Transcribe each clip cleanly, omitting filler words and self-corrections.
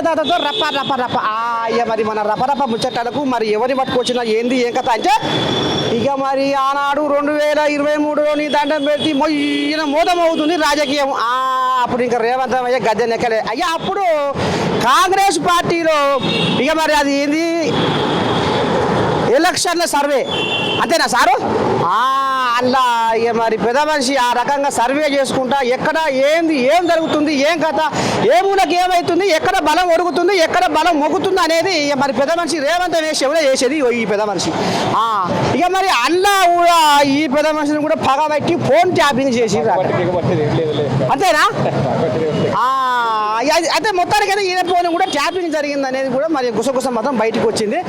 దాదాతో రప్ప రప్ప రప్ప ఇక మరి మన రపరప ముచ్చటాలకు మరి ఎవరిని పట్టుకొచ్చినా ఏంది ఏం కథ అంటే ఇక మరి ఆనాడు 2023లోని దండం పెట్టి మొయ్యిన మోదం అవుతుంది రాజకీయం. అప్పుడు ఇంకా రేవంత్ అయ్య గద్దె నెక్కలే అయ్యా. అప్పుడు కాంగ్రెస్ పార్టీలో ఇక మరి అది ఏంది ఎలక్షన్ల సర్వే అంతేనా సారు? అలా ఇక మరి పెద్ద మనిషి ఆ రకంగా సర్వే చేసుకుంటా ఎక్కడ ఏంది ఏం జరుగుతుంది ఏం కథ ఏ మూలకి ఏమవుతుంది ఎక్కడ బలం ఒరుగుతుంది ఎక్కడ బలం మొగ్గుతుంది అనేది ఇక మరి పెద్ద మనిషి రేవంత్ వేసేవడే చేసేది ఈ పెద్ద మనిషి. ఇక మరి అల్లా కూడా ఈ పెద్ద మనిషిని కూడా పగబెట్టి ఫోన్ ట్యాపింగ్ చేసి అంతేనా? అయితే మొత్తానికైతే ఈయన ఫోన్ కూడా ట్యాపింగ్ జరిగింది అనేది కూడా మరి గుసగుస మాత్రం బయటకు వచ్చింది.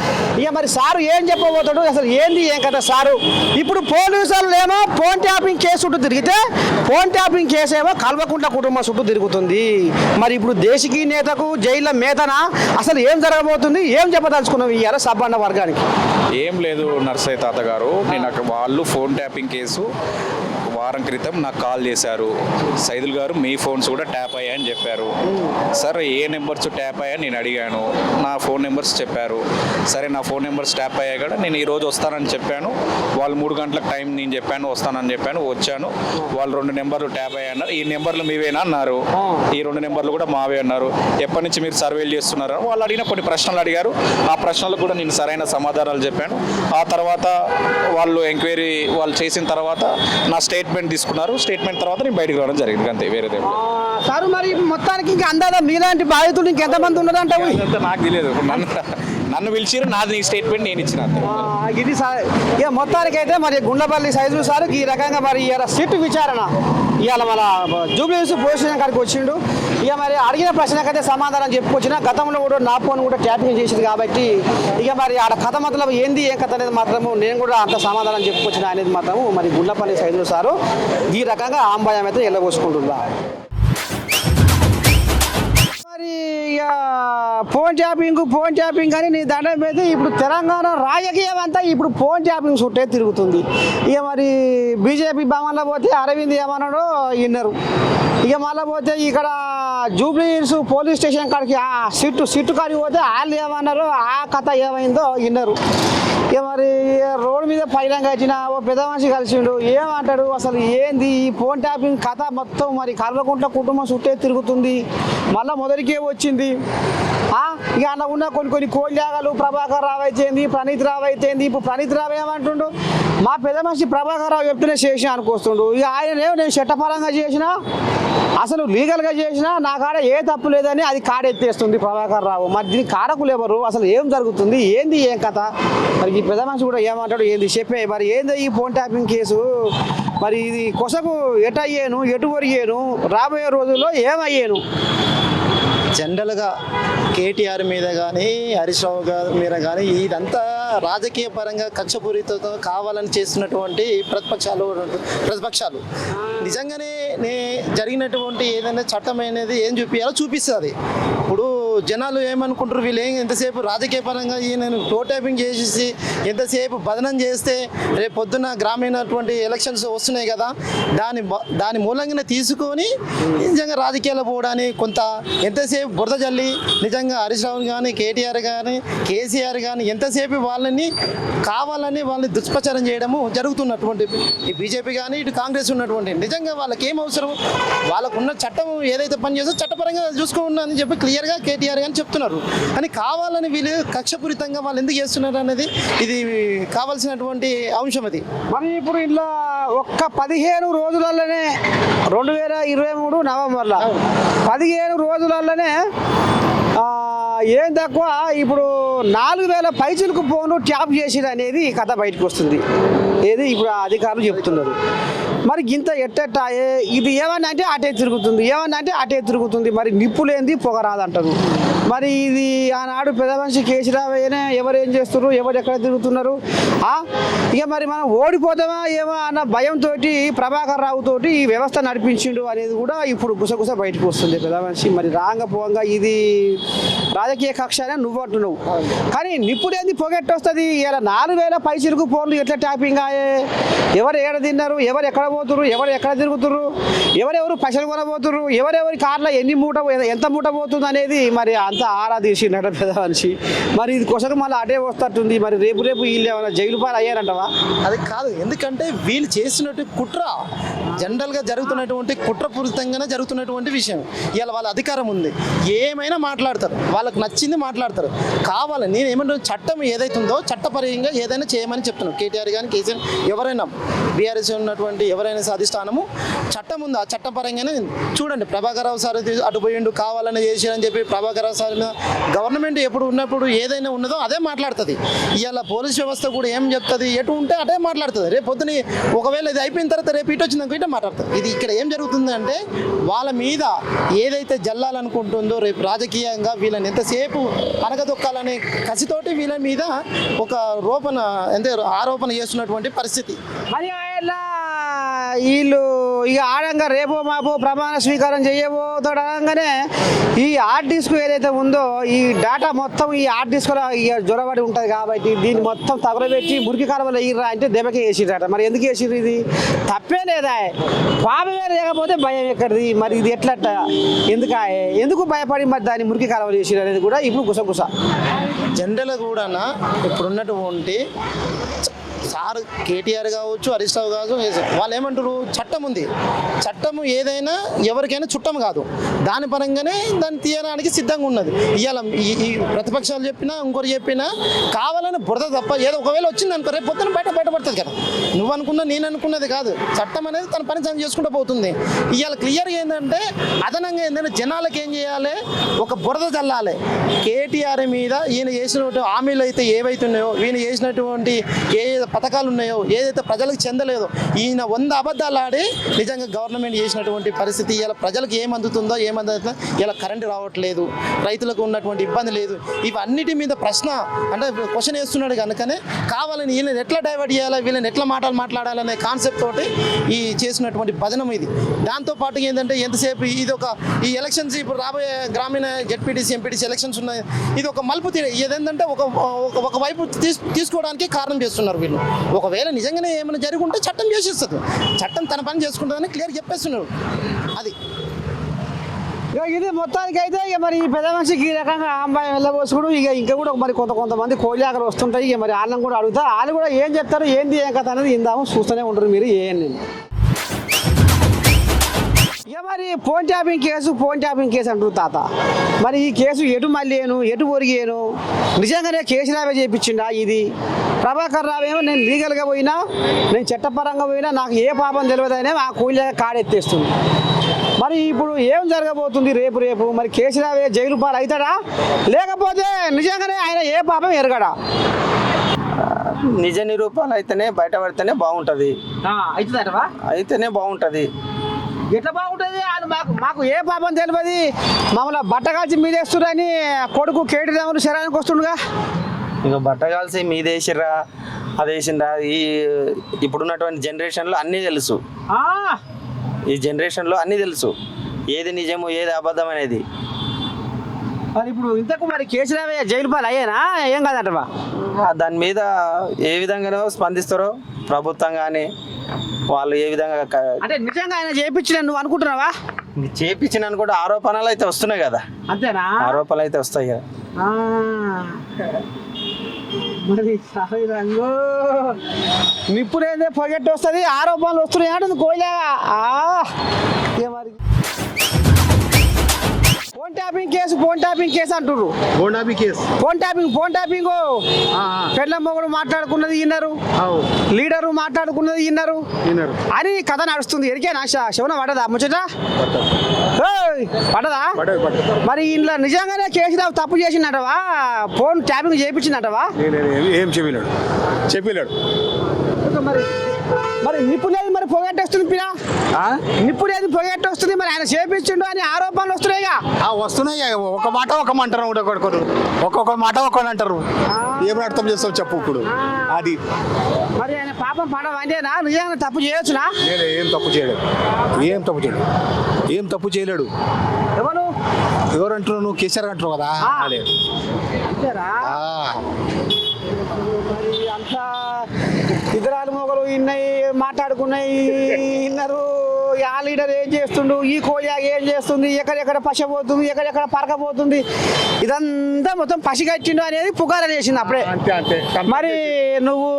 ఇక మరి సారు ఏం చెప్పబోతాడు అసలు ఏంది ఏం కదా సారు? ఇప్పుడు పోలీసులు ఏమో ఫోన్ ట్యాపింగ్ కేసు చుట్టూ తిరిగితే ఫోన్ ట్యాపింగ్ కేసు ఏమో కల్వకుంట్ల కుటుంబం చుట్టూ తిరుగుతుంది. మరి ఇప్పుడు దేశకి నేతకు జైల్లో మేతనా అసలు ఏం జరగబోతుంది? ఏం చెప్పదలుచుకున్నాం ఇవాళ సబ్బండ వర్గానికి? ఏం లేదు నర్సయ్య తాత గారు, నేను వాళ్ళు ఫోన్ ట్యాపింగ్ కేసు వారం క్రితం నాకు కాల్ చేశారు. సైదుల్ గారు మీ ఫోన్స్ కూడా ట్యాప్ అయ్యాయని చెప్పారు. సార్ ఏ నెంబర్స్ ట్యాప్ అయ్యాయని నేను అడిగాను. నా ఫోన్ నెంబర్స్ చెప్పారు. సరే నా ఫోన్ నెంబర్స్ ట్యాప్ అయ్యాయి కూడా నేను ఈరోజు వస్తానని చెప్పాను. వాళ్ళు 3 గంటలకు టైం నేను చెప్పాను, వస్తానని చెప్పాను, వచ్చాను. వాళ్ళు 2 నెంబర్లు ట్యాప్ అయ్యాయి అన్నారు. ఈ నెంబర్లు మీవేనా అన్నారు. ఈ 2 నెంబర్లు కూడా మావే అన్నారు. ఎప్పటి నుంచి మీరు సర్వేలు చేస్తున్నారు? వాళ్ళు అడిగిన కొన్ని ప్రశ్నలు అడిగారు. ఆ ప్రశ్నలకు కూడా నేను సరైన సమాధానాలు చెప్పాను. ఆ తర్వాత వాళ్ళు ఎంక్వైరీ వాళ్ళు చేసిన తర్వాత నా స్టేట్మెంట్ తీసుకున్నారు. స్టేట్మెంట్ తర్వాత నేను బయటకు రావడం జరిగింది అంతే, వేరేదే. సార్ మరి మొత్తానికి ఇంకా అందాదా మీలాంటి బాధితులు ఇంకెంతమంది ఉన్నారంటే నాకు తెలియదు. నన్ను పిలిచిరు, నాది స్టేట్మెంట్ నేను ఇచ్చిన ఇది సార్. ఇక మొత్తానికైతే మరి గుండ్లపల్లి సైదులు సార్ ఈ రకంగా మరి ఇవాళ సిట్ విచారణ ఇవాళ మన జూబ్లీహిల్స్ పోలీస్ స్టేషన్ కాడికి వచ్చిండు. ఇక మరి అడిగిన ప్రశ్నకైతే సమాధానం చెప్పుకొచ్చిన. గతంలో కూడా నా ఫోన్ కూడా ట్యాపింగ్ చేసింది కాబట్టి ఇక మరి ఆడ కథ మాత్రం ఏంది ఏం కథ అనేది మాత్రము నేను కూడా అంత సమాధానం చెప్పుకొచ్చిన అనేది మాత్రము మరి గుండ్లపల్లి సైదులు సారు ఈ రకంగా ఆంబాయం అయితే వెళ్ళబోసుకుంటుందా. మరి ఇక ఫోన్ ట్యాపింగ్ అని నీ దండం పెడితే ఇప్పుడు తెలంగాణ రాజకీయం అంతా ఇప్పుడు ఫోన్ ట్యాపింగ్ చుట్టే తిరుగుతుంది. ఇక మరి బీజేపీ భవన్లో పోతే అరవింద్ ఏమన్నాడో విన్నారు. ఇక మళ్ళీ పోతే ఇక్కడ జూబ్లీహిల్స్ పోలీస్ స్టేషన్ కాడికి సిట్టు కాడికి పోతే వాళ్ళు ఏమన్నారు ఆ కథ ఏమైందో విన్నారు. ఇక మరి రోడ్డు మీద పైలంగా వచ్చిన ఓ పెద్ద మనిషి కలిసిండు. ఏమంటాడు అసలు ఏంది ఈ ఫోన్ ట్యాపింగ్ కథ మొత్తం మరి కల్వకుంట్ల కుటుంబం చుట్టే తిరుగుతుంది. మళ్ళీ మొదటికే వచ్చింది. ఇక అలా ఉన్న కొన్ని కోళ్యాగాలు ప్రభాకర్ రావు అయితేంది, ప్రణీత్ రావు అయితేంది. ఇప్పుడు ప్రణీత్ రావు ఏమంటుండు మా పెద్ద మనిషి ప్రభాకర్ రావు చెప్తూనే చేసిన అనుకొస్తుండు. ఇక ఆయనేమో నేను చట్టపరంగా చేసినా అసలు లీగల్గా చేసినా నా కాడ ఏ తప్పు లేదని అది కాడెత్తేస్తుంది ప్రభాకర్ రావు. మరి దీనికి కారకులు ఎవరు? అసలు ఏం జరుగుతుంది ఏంది ఏం కథ? మరి ఈ పెద్ద మనిషి కూడా ఏమంటాడు ఏంది చెప్పే. మరి ఏందో ఈ ఫోన్ ట్యాపింగ్ కేసు మరి ఇది కొసకు ఎటయ్యాను ఎటు ఒరిగాను రాబోయే రోజుల్లో ఏమయ్యాను? జనరల్గా కేటీఆర్ మీద కానీ హరీష్ రావు గారి మీద కానీ ఇదంతా రాజకీయ పరంగా కక్షపూరితతో కావాలని చేస్తున్నటువంటి ప్రతిపక్షాలు నిజంగానే జరిగినటువంటి ఏదైనా చట్టం అనేది ఏం చూపించాలో చూపిస్తుంది. ఇప్పుడు జనాలు ఏమనుకుంటారు వీళ్ళు ఎంతసేపు రాజకీయ పరంగా ఈయన ఫోన్ ట్యాపింగ్ చేసేసి ఎంతసేపు బదనం చేస్తే రేపు పొద్దున్న గ్రామీణటువంటి ఎలక్షన్స్ వస్తున్నాయి కదా, దాని మూలంగానే తీసుకొని నిజంగా రాజకీయాలు పోవడానికి కొంత ఎంతసేపు బురద జల్లి నిజంగా హరీష్ రావు కానీ కేటీఆర్ కానీ కేసీఆర్ కానీ ఎంతసేపు వాళ్ళని కావాలని వాళ్ళని దుష్ప్రచారం చేయడము జరుగుతున్నటువంటి ఈ బీజేపీ కానీ ఇటు కాంగ్రెస్ ఉన్నటువంటి నిజంగా వాళ్ళకి ఏం అవసరం? వాళ్ళకున్న చట్టం ఏదైతే పనిచేస్తో చట్టపరంగా చూసుకున్నా అని చెప్పి క్లియర్గా కేటీఆర్ కానీ చెప్తున్నారు. కానీ కావాలని వీళ్ళు కక్షపూరితంగా వాళ్ళు ఎందుకు చేస్తున్నారు అనేది ఇది కావాల్సినటువంటి అంశం. అది మరి ఇప్పుడు ఇలా ఒక్క 15 రోజులలోనే 2023 నవంబర్లో 15 రోజులలోనే ఏం తక్కువ ఇప్పుడు 4000 పైసలకు ఫోను ట్యాప్ చేసిరు అనేది కథ బయటకు వస్తుంది. ఏది ఇప్పుడు అధికారులు చెప్తున్నారు. మరి ఇంత ఎట్టెట్టాయే ఇది ఏమన్నా అంటే అటే తిరుగుతుంది, ఏమన్నా అంటే అటే తిరుగుతుంది. మరి నిప్పులేంది పొగ రాదంటారు. మరి ఇది ఆనాడు పెద్ద మనిషి కేసీరావునే ఎవరు ఏం చేస్తున్నారు, ఎవరు ఎక్కడ తిరుగుతున్నారు? ఇక మరి మనం ఓడిపోతామా ఏమో అన్న భయంతో ప్రభాకర్ రావుతోటి ఈ వ్యవస్థ నడిపించిండు అనేది కూడా ఇప్పుడు గుసగుస బయటకు వస్తుంది పెద్ద మనిషి. మరి రాంగపోంగా ఇది రాజకీయ కక్ష అని నువ్వు అంటున్నావు. కానీ నిప్పులేంది పొగెట్టు వస్తుంది. ఇలా 4000 పైసలకు ఫోన్లు ఎట్లా ట్యాపింగ్ అయ్యే? ఎవరు ఏడ తిన్నారు, ఎవరు ఎక్కడ పోతుర్రు, ఎవరు ఎక్కడ తిరుగుతుర్రు, ఎవరెవరు పైసలు కొనబోతుర్రు, ఎవరెవరి కార్లో ఎంత మూట పోతుంది అనేది మరి అంత ఆరా తీసిండట పెద్ద మనిషి. మరి ఇది కొసకు మళ్ళీ అటే వస్తట్టుంది. మరి రేపు వీళ్ళు ఏమైనా జైలు పాలు అయ్యారంటవా? అది కాదు, ఎందుకంటే వీళ్ళు చేసినట్టు కుట్ర జనరల్గా జరుగుతున్నటువంటి కుట్రపూరితంగానే జరుగుతున్నటువంటి విషయం. ఇవాళ వాళ్ళ అధికారం ఉంది, ఏమైనా మాట్లాడతారు, వాళ్ళకి నచ్చింది మాట్లాడతారు. కావాలి నేను ఏమంటాను, చట్టం ఏదైతే ఉందో చట్టపరంగా ఏదైనా చేయమని చెప్తున్నాను. కేటీఆర్ కానీ కేసీఆర్ ఎవరైనా బీఆర్ఎస్ ఉన్నటువంటి ఎవరైనా అధిష్టానము చట్టం ఉంది, ఆ చట్టపరంగానే చూడండి. ప్రభాకర్ రావు సార్ అటు పోయిండు కావాలని చేసిరని చెప్పి ప్రభాకర్ రావు సార్ మీద గవర్నమెంట్ ఎప్పుడు ఉన్నప్పుడు ఏదైనా ఉన్నదో అదే మాట్లాడుతుంది. ఇవాళ పోలీస్ వ్యవస్థ కూడా ఏం చెప్తుంది, ఎటు ఉంటే అదే మాట్లాడుతుంది. రేపు పొద్దున ఒకవేళ ఇది అయిపోయిన తర్వాత రేపు ఇటు వచ్చిందాక ఇటే మాట్లాడుతుంది. ఇది ఇక్కడ ఏం జరుగుతుంది అంటే వాళ్ళ మీద ఏదైతే జల్లాలనుకుంటుందో రేపు రాజకీయంగా వీళ్ళని ఎంతసేపు అనగదొక్కాలనే కసితోటి వీళ్ళ మీద ఒక ఆరోపణ చేస్తున్నటువంటి పరిస్థితి. మరి వీళ్ళు ఇక ఆడంగా రేపో మాపో ప్రమాణ స్వీకారం చేయబోతాడు అనగానే ఈ హార్డ్ డిస్క్ ఏదైతే ఉందో ఈ డేటా మొత్తం ఈ హార్డ్ డిస్క్లో ఇక జ్వరబడి ఉంటుంది కాబట్టి దీన్ని మొత్తం తగలబెట్టి మురికి కాలువలో వేయరా అంటే దెబ్బకి వేసిరట. మరి ఎందుకు వేసిర్రు? ఇది తప్పే లేదా? పాపమే లేకపోతే భయం ఎక్కడిది? మరి ఇది ఎట్లట? ఎందుకు భయపడి మరి దాన్ని మురికి కాలువలు వేసిరు అనేది కూడా ఇప్పుడు గుసగుస. జనరల్గా కూడా ఇప్పుడున్నటువంటి సార్ కేటీఆర్ కావచ్చు, హరీష్ రావు కావచ్చు, వాళ్ళు ఏమంటారు, చట్టం ఉంది, చట్టము ఏదైనా ఎవరికైనా చుట్టం కాదు, దాని పరంగానే దాన్ని తీయడానికి సిద్ధంగా ఉన్నది. ఇవాళ ఈ ప్రతిపక్షాలు చెప్పినా ఇంకోటి చెప్పినా కావాలని బురద తప్ప ఏదో ఒకవేళ వచ్చింది అనుకో రేపు పొద్దున బయటపడుతుంది కదా. నువ్వు అనుకున్నా నేను అనుకున్నది కాదు, చట్టం అనేది తన పని తను చేసుకుంటూ పోతుంది. ఇవాళ క్లియర్గా ఏంటంటే అదనంగా ఏంటంటే జనాలకు ఏం చేయాలి, ఒక బురద చల్లాలి కేటీఆర్ మీద. ఈయన చేసినటువంటి హామీలు అయితే ఏవైతే ఉన్నాయో, ఈయన చేసినటువంటి ఏ పథకాలు ఉన్నాయో, ఏదైతే ప్రజలకు చెందలేదో, ఈయన 100 అబద్ధాలు ఆడి నిజంగా గవర్నమెంట్ చేసినటువంటి పరిస్థితి. ఇలా ప్రజలకు ఏమందుతుందో ఏమందుతుందో, ఇలా కరెంటు రావట్లేదు, రైతులకు ఉన్నటువంటి ఇబ్బంది లేదు, ఇవన్నిటి మీద ప్రశ్న అంటే క్వశ్చన్ వేస్తున్నాడు. కనుకనే కావాలని వీళ్ళని ఎట్లా డైవర్ట్ చేయాలి, వీళ్ళని ఎట్లా మాట్లాడాలనే కాన్సెప్ట్ తోటి ఈ చేసినటువంటి భజనం ఇది. దాంతోపాటు ఏంటంటే ఎంతసేపు ఈ ఎలక్షన్స్ ఇప్పుడు రాబోయే గ్రామీణ జెడ్పీటీసీ ఎంపీటీసీ ఎలక్షన్స్ ఉన్నాయి, ఇది ఒక మలుపు ఏదేంటంటే ఒక వైపు తీసుకోవడానికి కారణం చేస్తున్నారు వీళ్ళు. ఒకవేళ నిజంగానే ఏమైనా జరిగి ఉంటే చట్టం చేసేస్తుంది, చట్టం తన పని చేసుకుంటుందని క్లియర్ చెప్పేస్తున్నారు. అది ఇది మొత్తానికి అయితే ఇక మరి ఈ పెద్ద మనిషికి ఈ రకంగా అమ్మాయి వెళ్ళబోసుకుడు. ఇంకా కూడా మరి కొంతమంది కోళ్ళాకలు వస్తుంటాయి. ఇక మరి వాళ్ళని కూడా అడుగుతారు, వాళ్ళు కూడా ఏం చెప్తారు, ఏంది ఏం కథ అనేది ఇందాము చూస్తూనే ఉంటారు మీరు. ఇక మరి ఫోన్ ట్యాపింగ్ కేసు అంటారు తాత. మరి ఈ కేసు ఎటు మళ్ళీను ఎటు ఒరిగాను, నిజంగానే కేసు రావే చేయించిండా? ఇది ప్రభాకర్ రావు ఏమో నేను లీగల్గా పోయినా, నేను చట్టపరంగా పోయినా, నాకు ఏ పాపం తెలియదనే ఆ కూలీగా కాడెత్తేస్తుంది. మరి ఇప్పుడు ఏం జరగబోతుంది రేపు? మరి కేసు రావే జైలు పాలు అవుతాడా, లేకపోతే నిజంగానే ఆయన ఏ పాపం ఎరగడా? నిజ నిరూపణ అయితేనే బయటపడితేనే బాగుంటుంది, అయితేనే బాగుంటుంది. ఎట్లా బాగుంటుంది? మాకు ఏ పాపం తెలియదు, మమ్మల్ని బట్టగాల్చి మీదేస్తురని కొడుకు కేటీఆర్ శరానికి వస్తుండగా. ఇంకా బట్టగాల్సి మీదేసిర్రా అదేసిండ్రా, ఇప్పుడున్నటువంటి జనరేషన్లో అన్నీ తెలుసు. ఈ జనరేషన్లో అన్నీ తెలుసు, ఏది నిజము ఏది అబద్ధం అనేది. మరి ఇప్పుడు ఇంతకు మరి కేసీఆర్ జైలు పాలు అయ్యానా ఏం కాదంటవా? దాని మీద ఏ విధంగానో స్పందిస్తారో ప్రభుత్వం కానీ వాళ్ళు ఏ విధంగా అంటే నిజంగా ఆయన చేయించిన నువ్వు అనుకుంటున్నావా? చేయించిన కూడా ఆరోపణలు అయితే వస్తున్నాయి కదా. అంతేనా? ఆరోపణలు అయితే వస్తాయి కదా. మరి రంగు నిప్పుడైతే పొగెట్టు వస్తుంది, ఆరోపణలు వస్తున్నాయి అంటుంది కోయిలా. మరి ఫోన్ ట్యాపింగ్ కేసు అంటుర్రు. ఫోన్ ట్యాపింగ్ పెళ్ళ మొగుడు మాట్లాడుకున్నది విన్నారు, లీడరు మాట్లాడుకున్నది విన్నారు అని కథ నడుస్తుంది. ఎరికేనా శివన పడదా ముచ్చట? పడదా? మరి ఇంట్లో నిజంగానే కేసీరావు తప్పు చేసిండటవా? Phone tapping చేయించిందటవా? ఏం చెప్పినాడు మరి నిప్పు లేదు, మరి పొగట్టొస్తుంది పినా, నిప్పు లేదు పొగట్టు వస్తుంది, మరి ఆయన చేపించిండు అని ఆరోపణలు వస్తున్నాయిగా. వస్తున్నాయి, ఒక మాట అంటారు, ఒక్కొక్క మాట ఒక్కడు అంటారు. ఏమని అర్థం చేస్తావు చెప్పు ఇప్పుడు? అది మరి ఆయన పాపం పడవంటేనా? నిజంగా తప్పు చేయొచ్చునా? ఏం తప్పు చేయలేడు. ఎవరు అంటున్నావు? నువ్వు కేసీఆర్ అంటున్నావు కదా. అంతేరా? అంతా ఇద్దరాలు మొగలు ఇన్నయి మాట్లాడుకున్నాయి విన్నారు. ఆ లీడర్ ఏం చేస్తుండు, ఈ కోజా ఏం చేస్తుంది, ఎక్కడెక్కడ పశ పోతుంది, ఎక్కడెక్కడ పరకపోతుంది, ఇదంతా మొత్తం పసిగట్టిండు అనేది పుకారా చేసింది అప్పుడే. అంతే మరి నువ్వు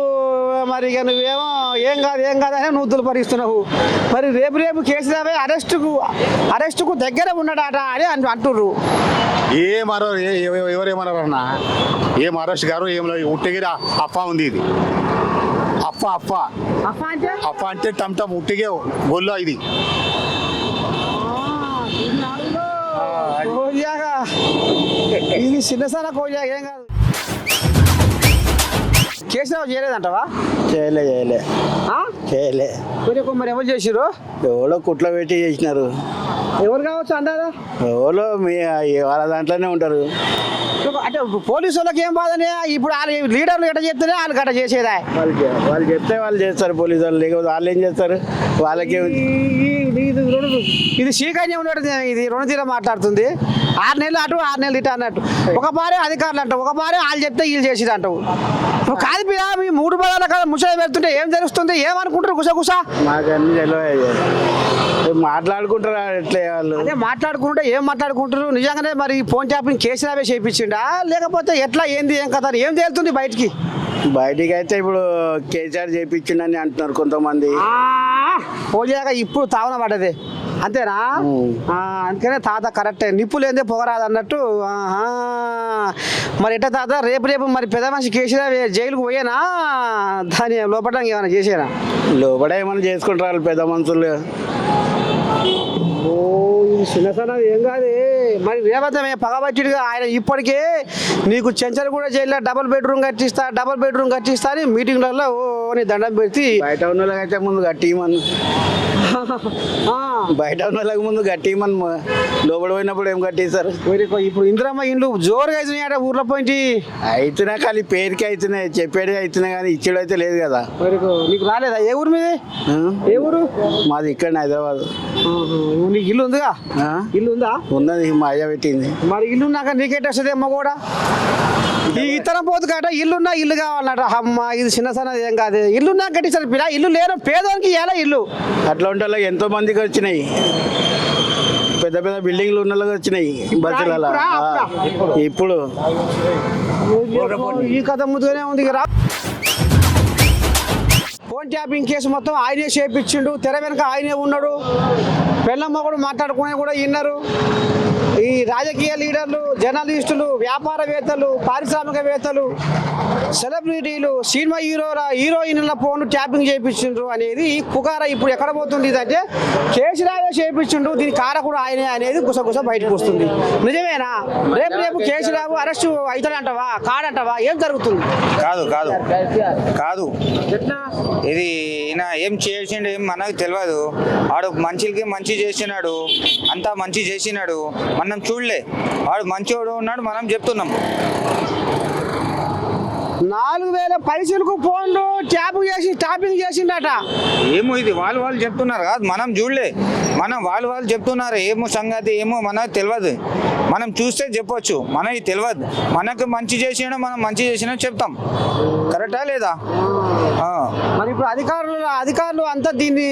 మరి ఇక నువ్వేమో ఏం కాదు అని నువ్వు దులపరిస్తున్నావు. మరి రేపు కేసీఆర్ అరెస్టుకు దగ్గర ఉన్నాడట అని అంటుర్రు. ఏమరో ఎవరేమన్నారు అన్న, ఏం అరెస్ట్ గారు ఏం ఉట్టిగిరి అఫా ఉంది. ఇది అఫా అంటే టమ్ ఉట్టిగే గొల్లో ఇది. కోజాగా ఇది చిన్నసారా కోజా ఏం కాదు. కేసీఆర్ చేయలేదంటవా? చేయలే మరి ఎవరు చేసిరు? ఎవరో కుట్లో పెట్టి చేసినారు. ఎవరు కావచ్చు అందాదా? ఎవరో వాళ్ళ దాంట్లోనే ఉంటారు. అంటే పోలీసు వాళ్ళకి ఏం బాధనే? ఇప్పుడు వాళ్ళ లీడర్లు ఎట్ట చెప్తేనే వాళ్ళు గట్ట చేసేదా? వాళ్ళు చెప్తే వాళ్ళు చేస్తారు పోలీసు వాళ్ళు, లేకపోతే వాళ్ళు ఏం చేస్తారు? వాళ్ళకే ఇది శ్రీకన్యం ఉండేది. ఇది రెండు తీర మాట్లాడుతుంది. 6 నెలలు అటు 6 నెలలు ఇటు అన్నట్టు. ఒక పారే అధికారులు అంటావు, ఒక పారే వాళ్ళు చెప్తే వీళ్ళు చేసిరు అంటావు. ఇప్పుడు కాదు పిల్ల, మీ 3 పదాల కదా ముసలి పెడుతుంటే ఏం తెలుస్తుంది? ఏమనుకుంటారు గుస మాకన్నీ తెలియదు. మాట్లాడుకుంటారు ఎట్లా వాళ్ళు. అదే మాట్లాడుకుంటే ఏం మాట్లాడుకుంటారు? నిజంగానే మరి ఫోన్ ట్యాపింగ్ కేసీఆర్ చేయించిండా లేకపోతే ఎట్లా ఏంది ఏం కథ ఏం తేలుతుంది బయటికి? బయటికి అయితే ఇప్పుడు కేసీఆర్ చేయించిండని అంటున్నారు కొంతమంది. పోయాక ఇప్పుడు తావన పడ్డది అంతేనా? అందుకనే తాత కరెక్టే, నిప్పు లేదే పొగరాదు అన్నట్టు. మరి ఎట్లా తాత రేపు మరి పెద్ద మనిషి కేసీఆర్ జైలుకు పోయేనా? దాన్ని లోపడానికి ఏమైనా చేసేనా? లోపల ఏమైనా చేసుకుంటారు పెద్ద మనుషులు. ఇది చిన్నసన ఏం కాదు. మరి రేవంతమే పగబట్టిడుగా ఆయన ఇప్పటికే నీకు చెంచల్ కూడా జైల్లో డబుల్ బెడ్రూమ్ కట్టిస్తా అని మీటింగ్లలో నీ దండం పెట్టి బయట ఉన్న వాళ్ళకైతే ముందు గట్టిమని బయట ఉన్న వాళ్ళకి ముందు గట్టిమని లోపల పోయినప్పుడు ఏం కట్టిస్తారు? ఇప్పుడు ఇందిరమ్మ ఇండ్లు జోరుగా అవుతున్నాయి ఊర్లో పోయి అయితున్నా కానీ పేరుకి అవుతున్నాయి, చెప్పేది అవుతున్నాయి కానీ ఇచ్చేది అయితే లేదు కదా. నీకు రాలేదా? ఏ ఊరు మీది? ఏ ఊరు? మాది ఇక్కడ హైదరాబాద్. నీకు ఇల్లు ఉందిగా? ఇల్లు ఉందా? ఉన్నది, మా అయ్య పెట్టింది. మరి ఇల్లు నాక నీకేట వస్తుందేమో కూడా. ఈ ఇతరం పోతు కాట ఇల్లున్నా ఇల్లు కావాలన్నట. అమ్మ ఇది చిన్న సన్నది ఏం కాదు. ఇల్లున్నా కట్టించారు పిల్ల. ఇల్లు లేరు పేదోనికి ఎలా ఇల్లు? అట్లా ఉంటే ఎంతో మందికి వచ్చినాయి, పెద్ద పెద్ద బిల్డింగ్లు ఉన్న వాళ్ళకి వచ్చినాయి బస్సులలో. ఇప్పుడు ఈ కథ ముందుగానే ఉంది. ఫోన్ ట్యాపింగ్ కేసు మొత్తం ఆయనే చేపించిండు, తెర వెనక ఆయనే ఉన్నాడు. పెళ్ళమ్మ కూడా మాట్లాడుకునే కూడా విన్నారు. ఈ రాజకీయ లీడర్లు, జర్నలిస్టులు, వ్యాపారవేత్తలు, పారిశ్రామికవేత్తలు, సెలబ్రిటీలు, సినిమా హీరోయిన్ల ఫోన్ ట్యాపింగ్ చేయించిండ్రు అనేది పుకార ఇప్పుడు ఎక్కడ పోతుంది? ఇదంటే కేసీఆర్ చేయించిండు, దీని కారకుడు ఆయనే అనేది గుసగుస బయటకు వస్తుంది. నిజమేనా? రేపు కేసీఆర్ అరెస్టు అవుతాడంటావా కాడంటావా? ఏం జరుగుతుంది? కాదు ఇది ఈయన ఏం చేసిండు ఏం మనకు తెలియదు. వాడు మంచికి మంచి చేసినాడు, అంతా మంచి చేసినాడు, మనం చూడలే. వాడు మంచివాడు ఉన్నాడు, మనం చెప్తున్నాం. 4,000 పైసలకు ఫోన్లు ట్యాపింగ్ చేసిండట. ఏమో ఇది వాళ్ళు చెప్తున్నారు కాదు, మనం చూడలే. వాళ్ళు చెప్తున్నారు ఏమో సంగతి ఏమో మనకు తెలియదు. మనం చూస్తే చెప్పొచ్చు, మనకి తెలియదు. మనకు మంచి చేసినా మనం మంచి చేసినా చెప్తాం. కరెక్టా లేదా? మరి ఇప్పుడు అధికారులు అంతా దీన్ని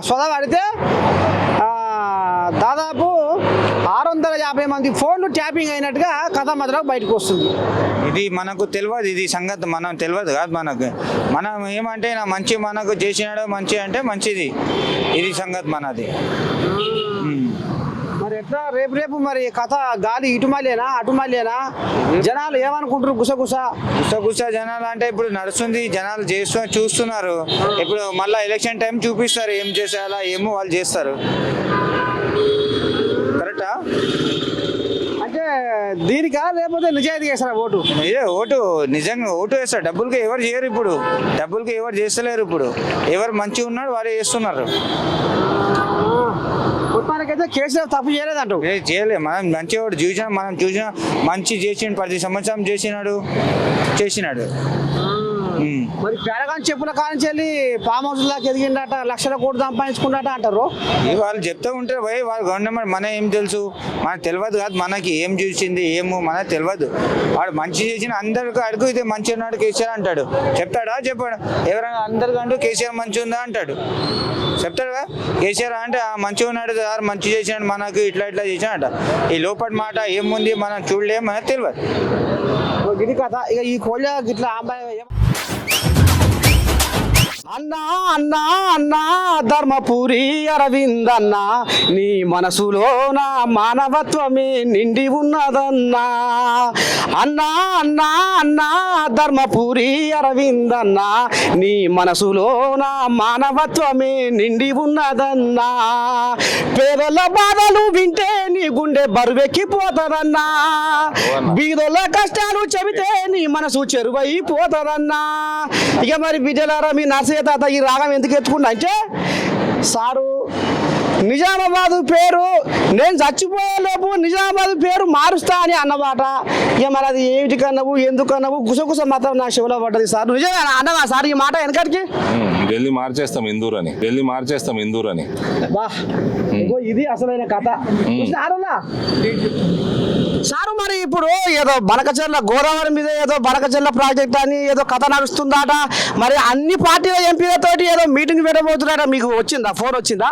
సొదవడితే దాదాపు 650 మంది ఫోన్లు ట్యాపింగ్ అయినట్టుగా కథ మాత్రం బయటకు వస్తుంది. ఇది మనకు తెలియదు, ఇది సంగతి మనం తెలియదు కాదు మనకు. మనం ఏమంటే నా మంచి మనకు చేసినాడు మంచి అంటే మంచిది, ఇది సంగతి మనది. మరి ఎట్లా రేపు మరి కథ గాలి ఇటుమలేనా అటుమలేనా? జనాలు ఏమనుకుంటారు? గుసగుస జనాలు అంటే ఇప్పుడు నడుస్తుంది, జనాలు చూస్తున్నారు. ఇప్పుడు మళ్ళీ ఎలక్షన్ టైం చూపిస్తారు ఏం చేసేలా ఏమో వాళ్ళు చేస్తారు. కరెక్టా? అంటే దీనికా లేకపోతే నిజాయితీ చేస్తారా ఓటు? ఓటు నిజంగా ఓటు వేస్తారు. డబ్బులకి ఎవరు చేయరు, ఇప్పుడు డబ్బులకి ఎవరు చేస్తలేరు. ఇప్పుడు ఎవరు మంచిగా ఉన్నాడు వారే చేస్తున్నారు. మొత్తానికైతే కేసీఆర్ తప్పు చేయలేదంటూ చేయలే. మనం మంచివాడు మనం చూసినా మంచి చేసిండు, 10 సంవత్సరం చేసినాడు. మరి పేరగాని చెప్పుల కానించి వెళ్ళి ఫామ్ హౌస్ దాకా ఎదిగిండట, లక్షల కోట్లు సంపాదించుకున్నట అంటారు. వాళ్ళు చెప్తూ ఉంటారు భయ్, వాళ్ళు గవర్నమెంట్ మన ఏం తెలుసు, మనకు తెలియదు కాదు, మనకి ఏం చూసింది ఏమో మనకు తెలియదు. వాడు మంచి చేసిన అందరికి అడుగు ఇది మంచి ఉన్నాడు కేసీఆర్ అంటాడు, చెప్తాడా చెప్పాడు? ఎవరైనా అందరికంటూ కేసీఆర్ మంచి ఉందా అంటాడు, చెప్తాడుగా? కేసీఆర్ అంటే మంచిగా ఉన్నాడు సార్, మంచి చేసినాడు మనకు, ఇట్లా ఇట్లా చేసినాడు. ఈ లోపటి మాట ఏముంది మనం చూడలేము, మనకు తెలియదు. ఇది కథ. ఇక ఈ కోళ్ళ గిట్లా అమ్మాయి అన్నా అన్నా అన్నా ధర్మపురి అరవింద్ అన్నా, నీ మనసులో నా మానవత్వమే నిండి ఉన్నదన్నా. అన్నా అన్నా అన్నా ధర్మపురి అరవింద్ అన్నా, నీ మనసులో నా మానవత్వమే నిండి ఉన్నదన్నా. పేదల బాధలు వింటే నీ గుండె బరువెక్కిపోతదన్నా, బీదోళ్ళ కష్టాలు చెబితే నీ మనసు చెరువైపోతదన్నా. ఇక మరి బిడ్డలారా, మీ నర్సయ్య తాత ఈ రాగం ఎందుకు ఎత్తుకున్నా అంటే, సారు నిజామాబాద్ పేరు నేను చచ్చిపోయేలోపు నిజామాబాద్ పేరు మారుస్తా అని అన్నమాట. ఇక మరి అది ఏమిటికన్నావు, ఎందుకన్నావు, గుసగుస మాత్రం నా శివలో పడ్డది. సార్ నిజమే అన్నవా సార్ ఈ మాట వెనకటికి? ఢిల్లీ మార్చేస్తాం ఇందూర్ అని, ఢిల్లీ మార్చేస్తాం ఇందూర్ అని. బా ఇది అసలైన కథ. సారు మరి ఇప్పుడు ఏదో బనకచెర్ల గోదావరి మీద ఏదో బనకచెర్ల ప్రాజెక్ట్ అని ఏదో కథ నడుస్తుందట. మరి అన్ని పార్టీల ఎంపీలతోటి ఏదో మీటింగ్ పెట్టబోతున్నారట, మీకు వచ్చిందా? ఫోన్ వచ్చిందా?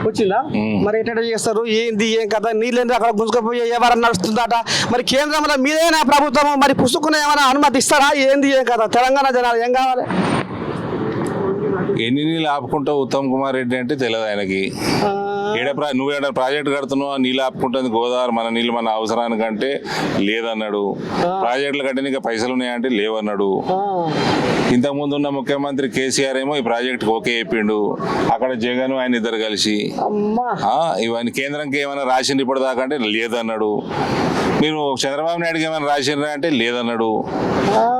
వచ్చిందా? మరి ఎట్లా చేస్తారు, ఏంది ఏం కథ? నీళ్ళేంది అక్కడ గుంజుకపోయి ఎవరన్నా నడుస్తుందట. మరి కేంద్రంలో మీదైనా ప్రభుత్వం మరి పుసుకున్న ఏమైనా అనుమతి ఇస్తారా? ఏంది ఏం కథ? తెలంగాణ జనాలు ఏం కావాలి? ఎన్ని నీళ్ళు ఆపుకుంటావు ఉత్తమ్ కుమార్ రెడ్డి అంటే తెలియదు ఆయనకి. నువ్వు ఏడ ప్రాజెక్ట్ కడుతున్నావు, నీళ్ళు ఆపుకుంటుంది గోదావరి, మన నీళ్ళు మన అవసరానికంటే లేదన్నాడు. ప్రాజెక్టులు కట్టడానికి పైసలు ఉన్నాయంటే లేవన్నాడు. ఇంతకుముందు ఉన్న ముఖ్యమంత్రి కేసీఆర్ ఏమో ఈ ప్రాజెక్ట్ ఓకే చెప్పిండు. అక్కడ జగన్ ఆయన ఇద్దరు కలిసి ఇవన్నీ కేంద్రంకి ఏమైనా రాసిండు ఇప్పటిదాకా అంటే లేదన్నాడు. మీరు చంద్రబాబు నాయుడుకి ఏమైనా రాసిండ్రా అంటే లేదన్నాడు.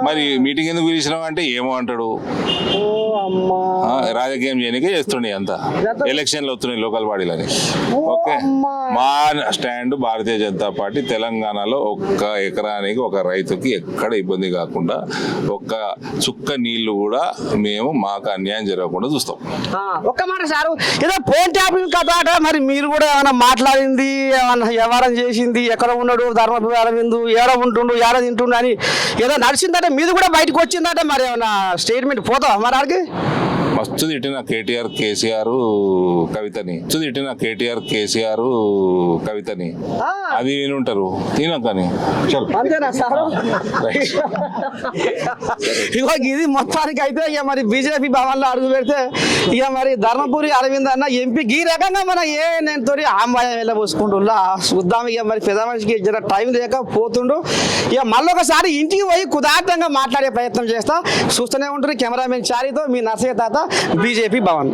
మరి మీటింగ్ ఎందుకు పిలిచినావు అంటే ఏమో అంటాడు. రాజకీయం చేయనికే చేస్తుండే అంతా. ఎలక్షన్లు వస్తున్నాయి లోకల్ బాడీలని. ఓకే, మా స్టాండ్ భారతీయ జనతా పార్టీ తెలంగాణలో ఒక్క ఎకరానికి ఒక రైతుకి ఎక్కడ ఇబ్బంది కాకుండా, ఒక్క చుక్క నీళ్లు కూడా మేము మాకు అన్యాయం జరగకుండా చూస్తాం. ఒక్క మాట సారు, ఏదో ఫోన్ ట్యాపింగ్ కదా, మరి మీరు కూడా ఏమైనా మాట్లాడింది, ఏమన్నా వ్యవహారం చేసింది, ఎక్కడ ఉన్నాడు ధర్మపురి అరవింద్, ఏడ ఉంటుండు, ఏడ తింటుండు అని ఏదో నడిచిందంటే మీది కూడా బయటకు వచ్చిందంటే మరి ఏమన్నా స్టేట్మెంట్ పోతావా మరి ఆడికి? మస్తు తిట్టిన కేటీఆర్ కేసీఆర్ కవితని, అది వినుంటారు తినకని. అంతేనా సారు? ఇగో ఇది మొత్తానికి అయితే ఇక మరి బీజేపీ భవన్లో అడుగు పెడితే ఇక మరి ధర్మపురి అరవింద్ అన్న ఎంపీ ఈ రకంగా మన నేను తోటి ఆంబాయం వెళ్ళబోసుకుంటున్నా చూద్దాం. ఇక మరి పెద్ద మనిషికి జర టైం లేక పోతుండు. ఇక మళ్ళొకసారి ఇంటికి పోయి కుదార్థంగా మాట్లాడే ప్రయత్నం చేస్తా. చూస్తూనే ఉంటారు కెమెరామెన్ చారితో మీ నర్సయ్య తాత, బీజేపీ భవన్.